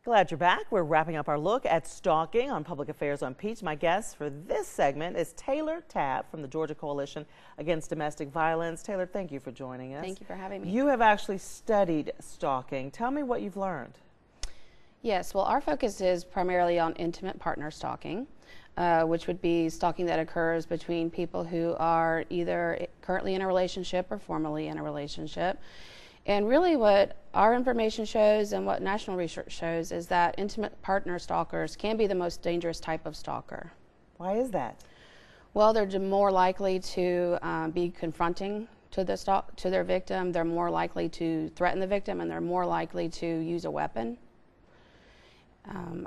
Glad you're back. We're wrapping up our look at stalking on Public Affairs on Peach. My guest for this segment is Taylor Tapp from the Georgia Coalition Against Domestic Violence. Taylor, thank you for joining us. Thank you for having me. You have actually studied stalking. Tell me what you've learned. Yes, well, our focus is primarily on intimate partner stalking, which would be stalking that occurs between people who are either currently in a relationship or formerly in a relationship. And really what our information shows and what national research shows is that intimate partner stalkers can be the most dangerous type of stalker. Why is that? Well, they're more likely to be confronting to their victim. They're more likely to threaten the victim, and they're more likely to use a weapon.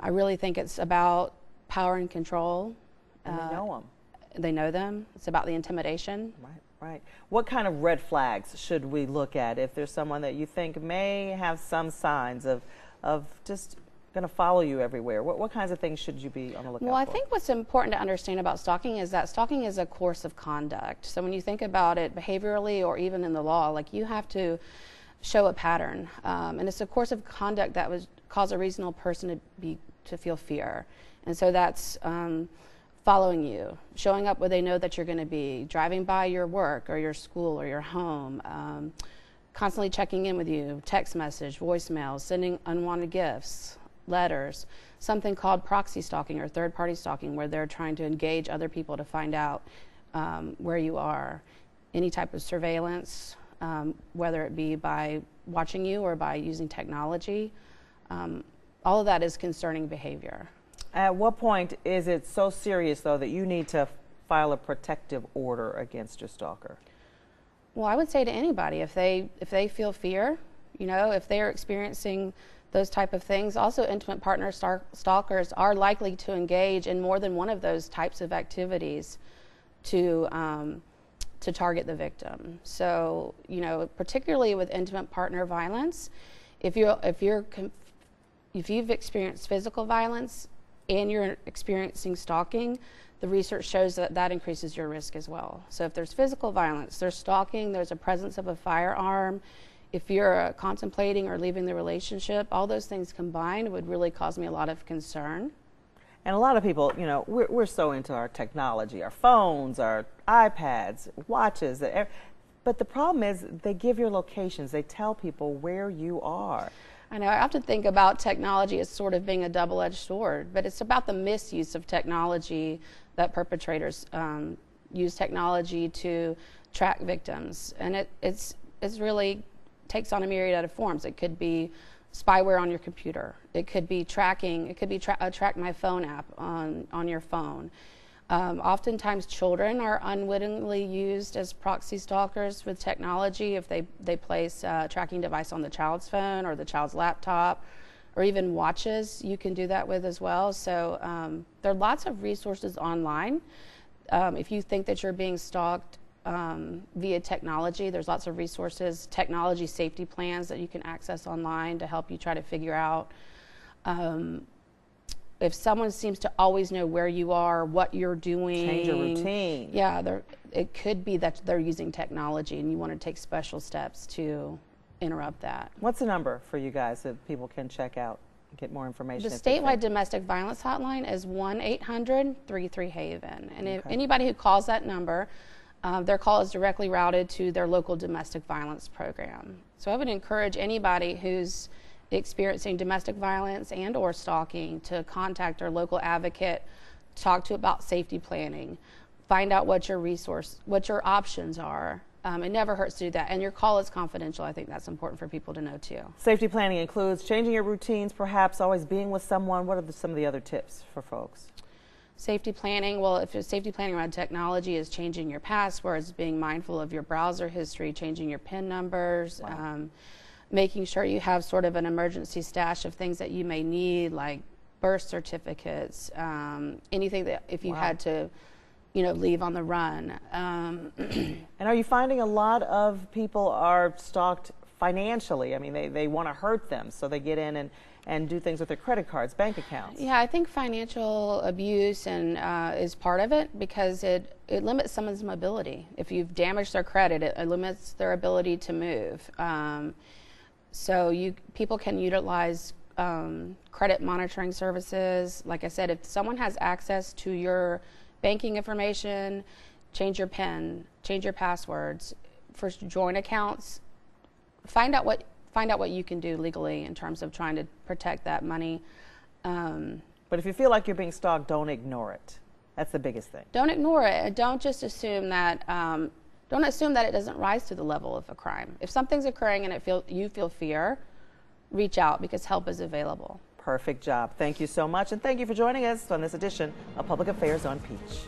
I really think it's about power and control. And they know them. They know them. It's about the intimidation. Right. Right. What kind of red flags should we look at if there's someone that you think may have some signs of just going to follow you everywhere? What kinds of things should you be on the lookout for? Well, I think what's important to understand about stalking is that stalking is a course of conduct. So when you think about it behaviorally or even in the law, like you have to show a pattern. And it's a course of conduct that would cause a reasonable person to feel fear. And so that's following you, showing up where they know that you're going to be, driving by your work or your school or your home, constantly checking in with you, text message, voicemails, sending unwanted gifts, letters, something called proxy stalking or third-party stalking, where they're trying to engage other people to find out where you are. Any type of surveillance, whether it be by watching you or by using technology, all of that is concerning behavior. At what point is it so serious, though, that you need to file a protective order against your stalker? Well, I would say to anybody, if they feel fear, if they're experiencing those type of things. Also, intimate partner stalkers are likely to engage in more than one of those types of activities to target the victim. So, particularly with intimate partner violence, if you've experienced physical violence and you're experiencing stalking, the research shows that increases your risk as well. So if there's physical violence, there's stalking, there's a presence of a firearm, if you're contemplating or leaving the relationship, all those things combined would really cause me a lot of concern. And a lot of people, we're so into our technology, our phones, our iPads, watches, but the problem is they give your locations, they tell people where you are. I know, I often think about technology as sort of being a double-edged sword, but it's about the misuse of technology that perpetrators use technology to track victims. And it's really takes on a myriad of forms. It could be spyware on your computer. It could be tracking. It could be a Track My Phone app on your phone. Oftentimes children are unwittingly used as proxy stalkers with technology if they place a tracking device on the child's phone or the child's laptop, or even watches you can do that with as well. So there are lots of resources online. If you think that you're being stalked via technology, there's lots of resources, technology safety plans that you can access online to help you try to figure out if someone seems to always know where you are, what you're doing. Change your routine. Yeah, it could be that they're using technology and you want to take special steps to interrupt that. What's the number for you guys that people can check out and get more information? The statewide domestic violence hotline is 1-800-33-HAVEN. And if anybody who calls that number, their call is directly routed to their local domestic violence program. So I would encourage anybody who's experiencing domestic violence and or stalking to contact our local advocate, talk to about safety planning, find out what your options are. It never hurts to do that, and your call is confidential. I think that's important for people to know too. Safety planning includes changing your routines, perhaps always being with someone. What are some of the other tips for folks? Safety planning, well, if safety planning around technology is changing your passwords, being mindful of your browser history, changing your PIN numbers, wow. Making sure you have sort of an emergency stash of things that you may need, like birth certificates, anything that if you had to, leave on the run. And are you finding a lot of people are stalked financially? I mean, they want to hurt them, so they get in and do things with their credit cards, bank accounts. Yeah, I think financial abuse is part of it because it limits someone's mobility. If you've damaged their credit, it limits their ability to move. So people can utilize credit monitoring services. Like I said, if someone has access to your banking information, change your PIN, change your passwords. For joint accounts, find out what you can do legally in terms of trying to protect that money. But if you feel like you're being stalked, don't ignore it. That's the biggest thing. Don't ignore it. Don't just assume that. Don't assume that it doesn't rise to the level of a crime. If something's occurring and you feel fear, reach out because help is available. Perfect job. Thank you so much, and thank you for joining us on this edition of Public Affairs on Peach.